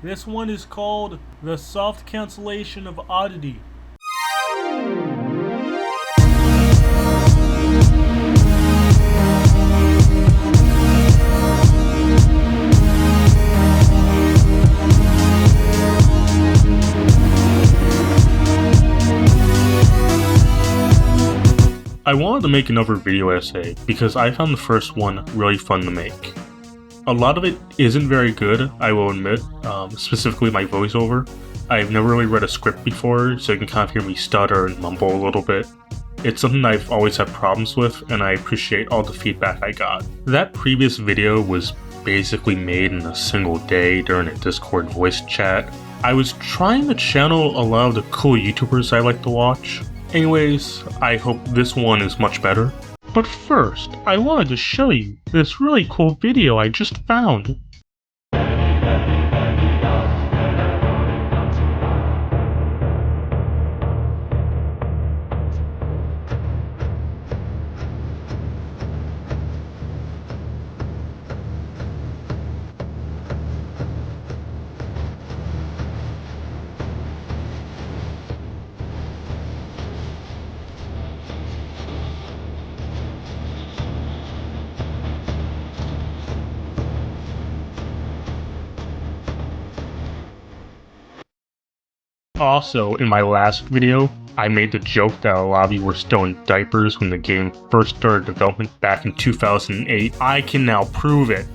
This one is called The Soft Cancellation of Oddity. I wanted to make another video essay because I found the first one really fun to make. A lot of it isn't very good, I will admit, specifically my voiceover. I've never really read a script before, so you can kind of hear me stutter and mumble a little bit. It's something I've always had problems with, and I appreciate all the feedback I got. That previous video was basically made in a single day during a Discord voice chat. I was trying to channel a lot of the cool YouTubers I like to watch. Anyways, I hope this one is much better. But first, I wanted to show you this really cool video I just found. Also, in my last video, I made the joke that a lot of you were still in diapers when the game first started development back in 2008. I can now prove it.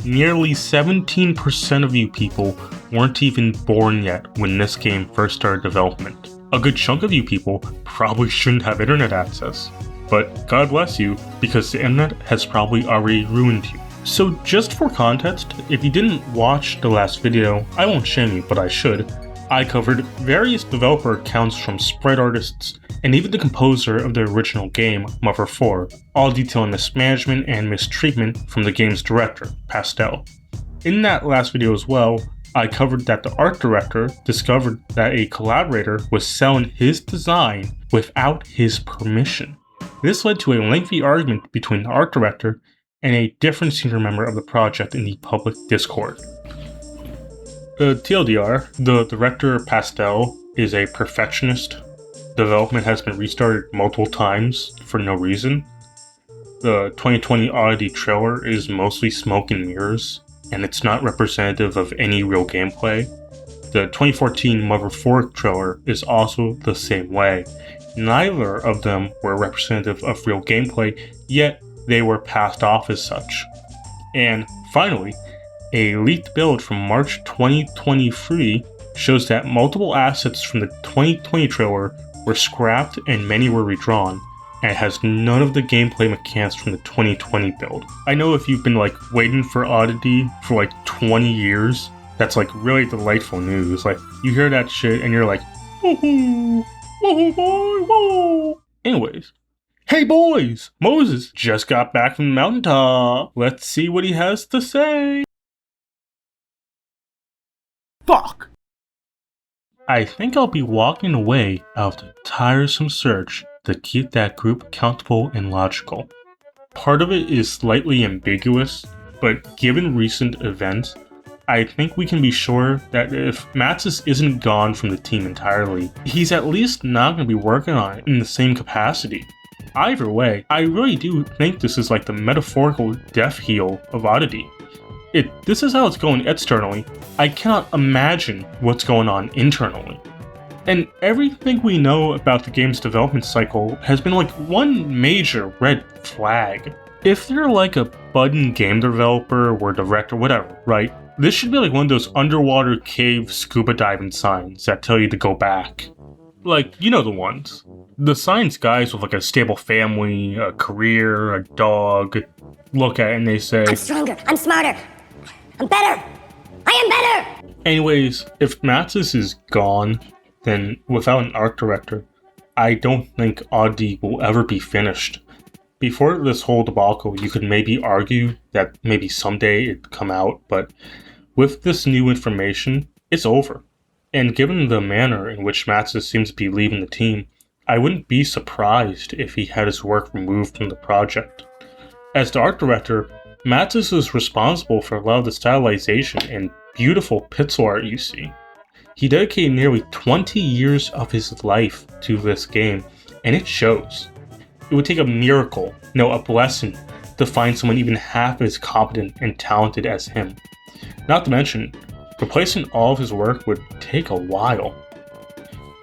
Nearly 17% of you people weren't even born yet when this game first started development. A good chunk of you people probably shouldn't have internet access. But God bless you, because the internet has probably already ruined you. So just for context, if you didn't watch the last video, I won't shame you, but I should. I covered various developer accounts from sprite artists, and even the composer of the original game, Mother 4, all detailing mismanagement and mistreatment from the game's director, Pastel. In that last video as well, I covered that the art director discovered that a collaborator was selling his design without his permission. This led to a lengthy argument between the art director and a different senior member of the project in the public Discord. TLDR, the director Pastel is a perfectionist. Development has been restarted multiple times for no reason. The 2020 Oddity trailer is mostly smoke and mirrors, and it's not representative of any real gameplay. The 2014 Mother 4 trailer is also the same way. Neither of them were representative of real gameplay, yet they were passed off as such. And finally, a leaked build from March 2023 shows that multiple assets from the 2020 trailer were scrapped and many were redrawn, and it has none of the gameplay mechanics from the 2020 build. I know if you've been waiting for Oddity for 20 years, that's really delightful news. You hear that shit and you're like, woohoo, woohoo, woo. Anyways. Hey boys! Moses just got back from the mountaintop. Let's see what he has to say. Fuck! I think I'll be walking away out of the tiresome search to keep that group accountable and logical. Part of it is slightly ambiguous, but given recent events, I think we can be sure that if Matsis isn't gone from the team entirely, he's at least not going to be working on it in the same capacity. Either way, I really do think this is the metaphorical death heel of Oddity. This is how it's going externally. I cannot imagine what's going on internally. And everything we know about the game's development cycle has been one major red flag. If you're a budding game developer or director, whatever, right? This should be one of those underwater cave scuba diving signs that tell you to go back. You know the ones. The signs guys with a stable family, a career, a dog, look at it and they say, I'm stronger, I'm smarter, I'm better, I am better! Anyways, if Matsis is gone, then without an art director, I don't think Oddity will ever be finished. Before this whole debacle, you could maybe argue that maybe someday it'd come out, but with this new information, it's over. And given the manner in which Matsis seems to be leaving the team, I wouldn't be surprised if he had his work removed from the project. As the art director, Matsis is responsible for a lot of the stylization and beautiful pixel art you see. He dedicated nearly 20 years of his life to this game, and it shows. It would take a miracle, no, a blessing, to find someone even half as competent and talented as him. Not to mention, replacing all of his work would take a while.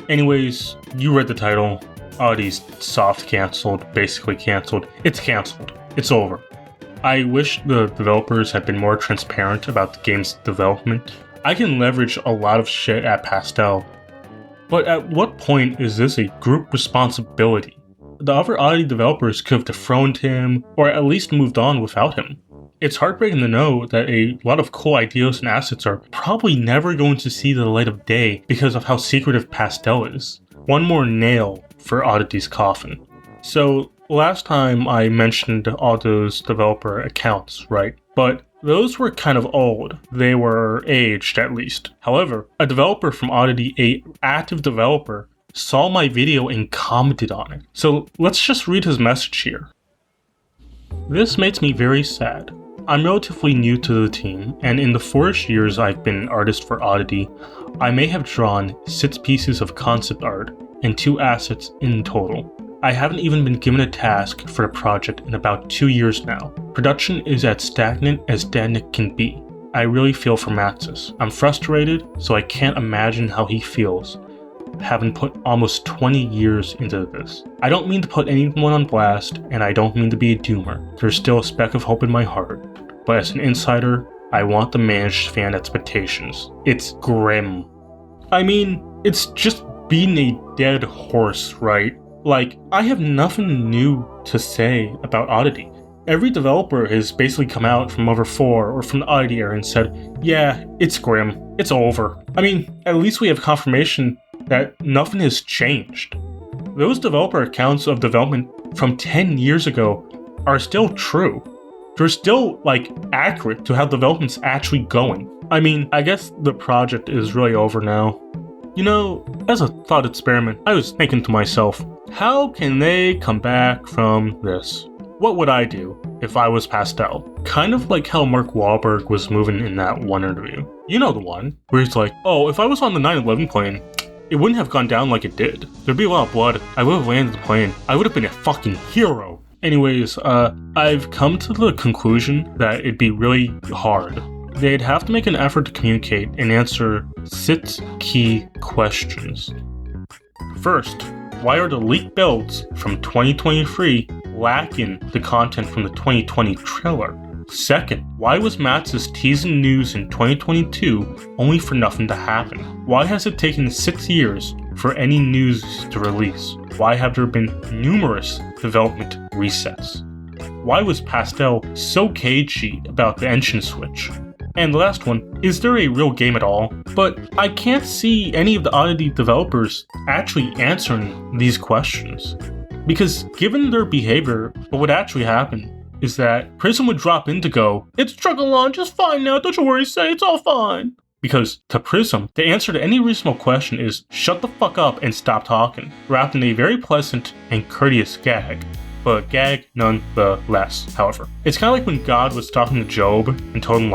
Anyways, you read the title. Oddity's soft canceled, basically canceled. It's canceled. It's over. I wish the developers had been more transparent about the game's development. I can leverage a lot of shit at Pastel, but at what point is this a group responsibility? The other Oddity developers could have dethroned him, or at least moved on without him. It's heartbreaking to know that a lot of cool ideas and assets are probably never going to see the light of day because of how secretive Pastel is. One more nail for Oddity's coffin. So, last time I mentioned all those developer accounts, right? But those were kind of old. They were aged, at least. However, a developer from Oddity, an active developer, saw my video and commented on it. So let's just read his message here. This makes me very sad. I'm relatively new to the team, and in the 4-ish years I've been an artist for Oddity, I may have drawn 6 pieces of concept art and 2 assets in total. I haven't even been given a task for the project in about 2 years now. Production is as stagnant can be. I really feel for Maxis. I'm frustrated, so I can't imagine how he feels, having put almost 20 years into this. I don't mean to put anyone on blast, and I don't mean to be a doomer. There's still a speck of hope in my heart, but as an insider, I want to manage fan expectations. It's grim. I mean, it's just beating a dead horse, right? Like, I have nothing new to say about Oddity. Every developer has basically come out from over 4 or from the Oddity era and said, yeah, it's grim, it's over. I mean, at least we have confirmation that nothing has changed. Those developer accounts of development from 10 years ago are still true. They're still, accurate to how development's actually going. I mean, I guess the project is really over now. You know, as a thought experiment, I was thinking to myself, how can they come back from this? What would I do if I was Pastel? Kind of like how Mark Wahlberg was moving in that one interview. You know the one, where he's like, oh, if I was on the 9/11 plane, it wouldn't have gone down like it did. There'd be a lot of blood. I would have landed the plane. I would have been a fucking hero. Anyways, I've come to the conclusion that it'd be really hard. They'd have to make an effort to communicate and answer 6 key questions. First, why are the leaked builds from 2023 lacking the content from the 2020 trailer? Second, why was Maxis teasing news in 2022 only for nothing to happen? Why has it taken 6 years for any news to release? Why have there been numerous development resets? Why was Pastel so cagey about the engine switch? And the last one, is there a real game at all? But I can't see any of the Oddity developers actually answering these questions. Because given their behavior, what would actually happen is that Prism would drop in to go, it's trucking along just fine now, don't you worry, say it's all fine. Because to Prism, the answer to any reasonable question is shut the fuck up and stop talking, wrapped in a very pleasant and courteous gag. But a gag nonetheless, however. It's kind of like when God was talking to Job and told him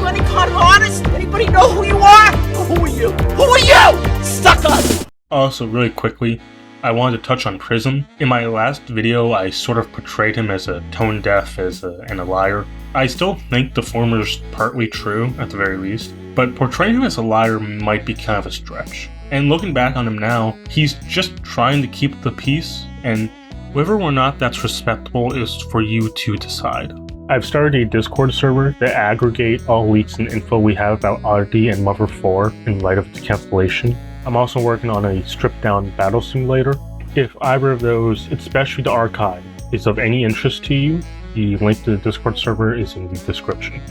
Any kind of artist? Anybody know who you are? Who are you? Who are you? Sucker! Also, really quickly, I wanted to touch on Prism. In my last video, I sort of portrayed him as a tone deaf and a liar. I still think the former's partly true, at the very least, but portraying him as a liar might be kind of a stretch. And looking back on him now, he's just trying to keep the peace, and whether or not that's respectable is for you to decide. I've started a Discord server to aggregate all leaks and info we have about Oddity and Mother 4 in light of the cancellation. I'm also working on a stripped-down battle simulator. If either of those, especially the archive, is of any interest to you, the link to the Discord server is in the description.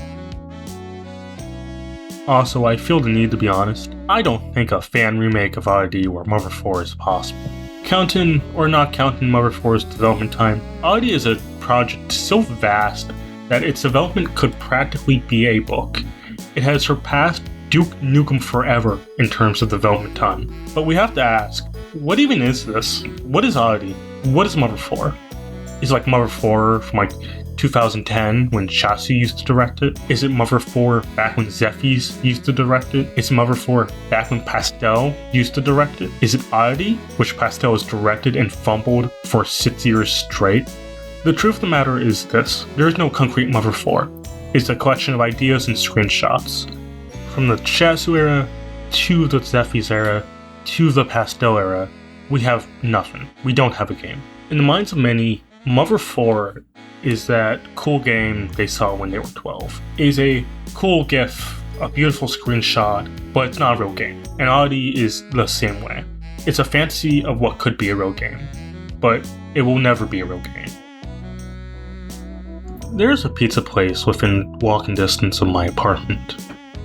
Also, I feel the need to be honest. I don't think a fan remake of Oddity or Mother 4 is possible. Counting or not counting Mother 4's development time, Oddity is a project so vast that its development could practically be a book. It has surpassed Duke Nukem Forever in terms of development time. But we have to ask, what even is this? What is Oddity? What is Mother 4? Is Mother 4 from 2010 when Chassis used to direct it? Is it Mother 4 back when Zephyrs used to direct it? Is it Mother 4 back when Pastel used to direct it? Is it Oddity, which Pastel has directed and fumbled for 6 years straight? The truth of the matter is this: there is no concrete Mother 4. It's a collection of ideas and screenshots. From the Chassis era, to the Zephyrs era, to the Pastel era, we have nothing. We don't have a game. In the minds of many, Mother 4 is that cool game they saw when they were 12. It is a cool GIF, a beautiful screenshot, but it's not a real game. And Oddity is the same way. It's a fantasy of what could be a real game, but it will never be a real game. There's a pizza place within walking distance of my apartment.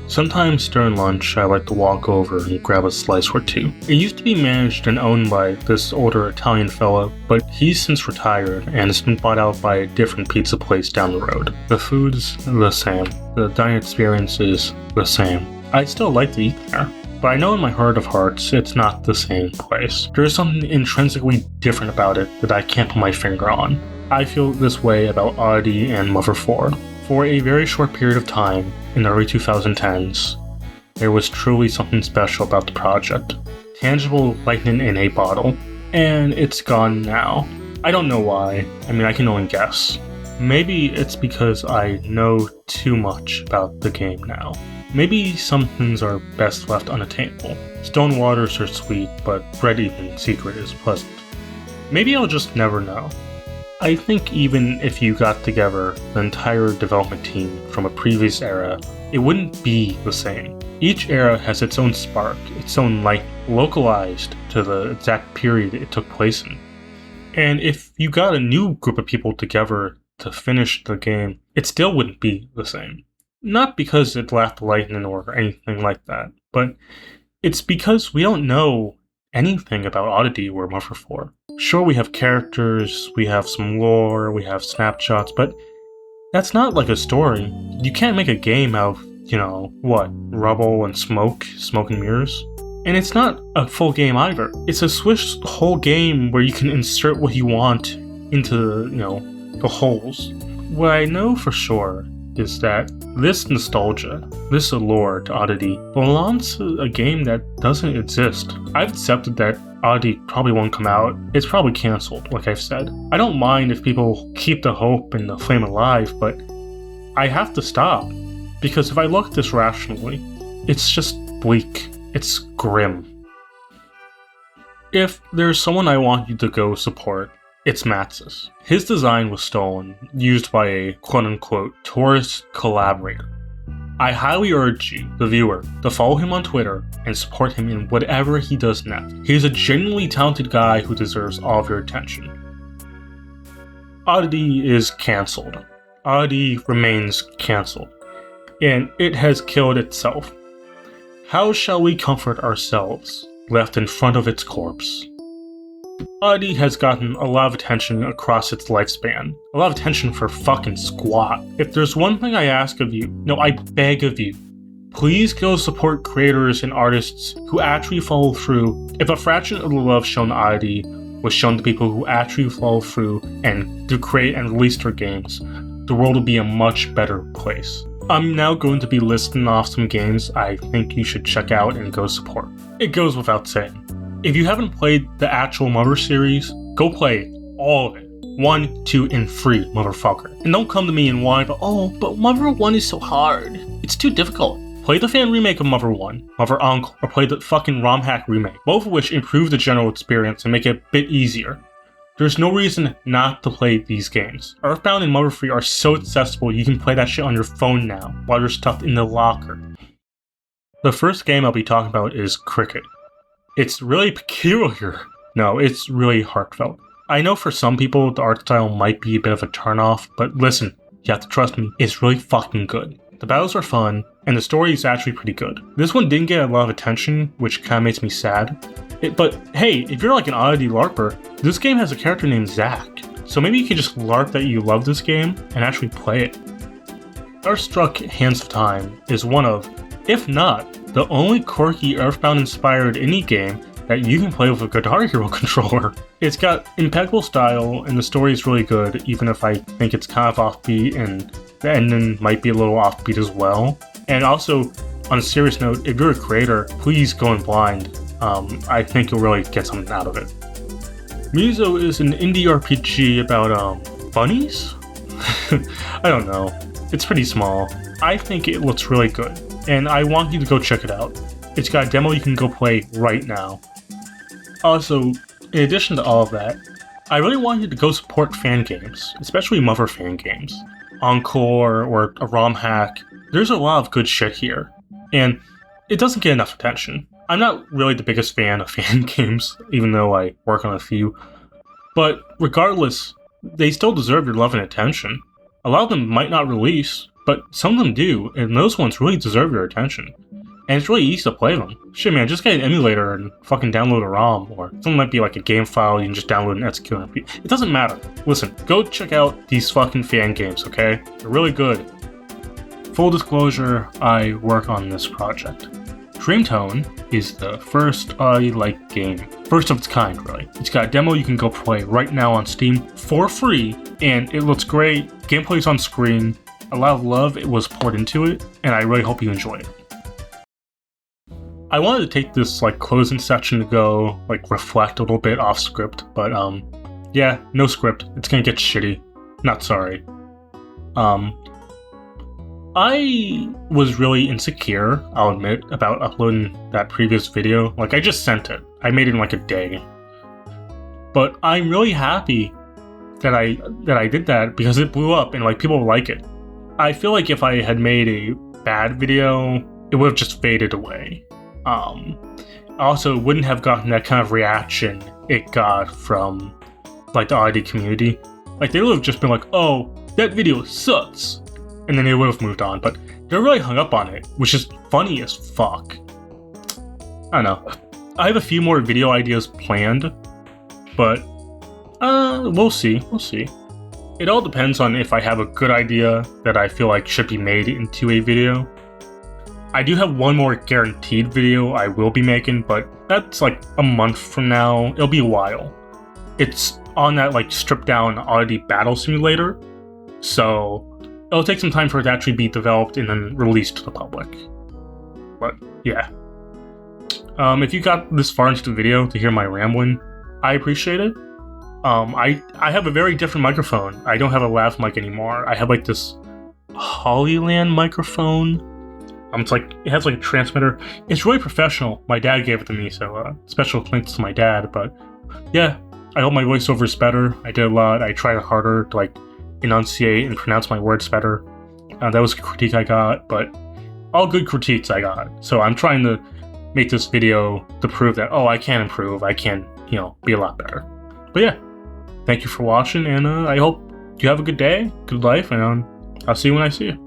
Sometimes during lunch, I like to walk over and grab a slice or two. It used to be managed and owned by this older Italian fella, but he's since retired and has been bought out by a different pizza place down the road. The food's the same. The dining experience is the same. I still like to eat there, but I know in my heart of hearts it's not the same place. There's something intrinsically different about it that I can't put my finger on. I feel this way about Oddity and Mother 4. For a very short period of time, in the early 2010s, there was truly something special about the project. Tangible lightning in a bottle. And it's gone now. I don't know why. I mean, I can only guess. Maybe it's because I know too much about the game now. Maybe some things are best left unattainable. Stone waters are sweet, but bread eaten in secret is pleasant. Maybe I'll just never know. I think even if you got together the entire development team from a previous era, it wouldn't be the same. Each era has its own spark, its own light, localized to the exact period it took place in. And if you got a new group of people together to finish the game, it still wouldn't be the same. Not because it lacked lightning or anything like that, but it's because we don't know anything about Oddity or Mother 4. Sure, we have characters, we have some lore, we have snapshots, but that's not like a story. You can't make a game out of, rubble and smoke and mirrors. And it's not a full game either. It's a Swiss whole game where you can insert what you want into, the holes. What I know for sure is that this nostalgia, this allure to Oddity, belongs to a game that doesn't exist. I've accepted that Oddity probably won't come out. It's probably cancelled, like I've said. I don't mind if people keep the hope and the flame alive, but I have to stop. Because if I look at this rationally, it's just bleak. It's grim. If there's someone I want you to go support, it's Matsus. His design was stolen, used by a quote-unquote tourist collaborator. I highly urge you, the viewer, to follow him on Twitter and support him in whatever he does next. He's a genuinely talented guy who deserves all of your attention. Oddity is cancelled. Oddity remains cancelled. And it has killed itself. How shall we comfort ourselves, left in front of its corpse? Oddity has gotten a lot of attention across its lifespan. A lot of attention for fucking squat. If there's one thing I ask of you, no, I beg of you, please go support creators and artists who actually follow through. If a fraction of the love shown to Oddity was shown to people who actually follow through and to create and release their games, the world would be a much better place. I'm now going to be listing off some games I think you should check out and go support. It goes without saying. If you haven't played the actual Mother series, go play it. All of it. 1, 2, and 3, motherfucker. And don't come to me and whine, but Mother 1 is so hard. It's too difficult. Play the fan remake of Mother 1, Mother Encore, or play the fucking ROM hack remake, both of which improve the general experience and make it a bit easier. There's no reason not to play these games. Earthbound and Mother 3 are so accessible you can play that shit on your phone now, while you're stuffed in the locker. The first game I'll be talking about is Cricket. It's really peculiar. No, it's really heartfelt. I know for some people the art style might be a bit of a turnoff, but listen, you have to trust me, it's really fucking good. The battles are fun, and the story is actually pretty good. This one didn't get a lot of attention, which kinda makes me sad. But hey, if you're like an Oddity LARPer, this game has a character named Zach. So maybe you can just LARP that you love this game and actually play it. Starstruck Hands of Time is one of, if not, the only quirky Earthbound-inspired indie game that you can play with a Guitar Hero controller. It's got impeccable style, and the story is really good, even if I think it's kind of offbeat, and the ending might be a little offbeat as well. And also, on a serious note, if you're a creator, please go in blind. I think you'll really get something out of it. MUSO is an indie RPG about bunnies? I don't know. It's pretty small. I think it looks really good, and I want you to go check it out. It's got a demo you can go play right now. Also, in addition to all of that, I really want you to go support fan games, especially Mother fan games. Encore or a ROM hack. There's a lot of good shit here, and it doesn't get enough attention. I'm not really the biggest fan of fan games, even though I work on a few. But regardless, they still deserve your love and attention. A lot of them might not release, but some of them do, and those ones really deserve your attention. And it's really easy to play them. Shit, man, just get an emulator and fucking download a ROM, or something might be like a game file you can just download and execute on. It doesn't matter. Listen, go check out these fucking fan games, okay? They're really good. Full disclosure, I work on this project. DREAMTONE is the first game. First of its kind, really. It's got a demo you can go play right now on Steam for free, and it looks great. Gameplay's on screen. A lot of love was poured into it, and I really hope you enjoy it. I wanted to take this closing section to go reflect a little bit off script, but yeah, no script. It's gonna get shitty. Not sorry. I was really insecure, I'll admit, about uploading that previous video. I just sent it. I made it in a day. But I'm really happy that I did that because it blew up and people like it. I feel like if I had made a bad video, it would have just faded away. Also, it wouldn't have gotten that kind of reaction it got from the Oddity community. They would have just been like, oh, that video sucks. And then they would have moved on, but they're really hung up on it, which is funny as fuck. I don't know. I have a few more video ideas planned, but we'll see. It all depends on if I have a good idea that I feel should be made into a video. I do have one more guaranteed video I will be making, but that's a month from now. It'll be a while. It's on that stripped down Oddity Battle Simulator, so it'll take some time for it to actually be developed and then released to the public. But yeah. If you got this far into the video to hear my rambling, I appreciate it. I have a very different microphone. I don't have a lav mic anymore. I have this Hollyland microphone. It has a transmitter. It's really professional. My dad gave it to me, so special thanks to my dad. But yeah, I hope my voiceover is better. I did a lot. I tried harder to enunciate and pronounce my words better. That was a critique I got, but all good critiques I got. So I'm trying to make this video to prove that, I can improve. I can, be a lot better. But yeah, thank you for watching, and I hope you have a good day, good life, and I'll see you when I see you.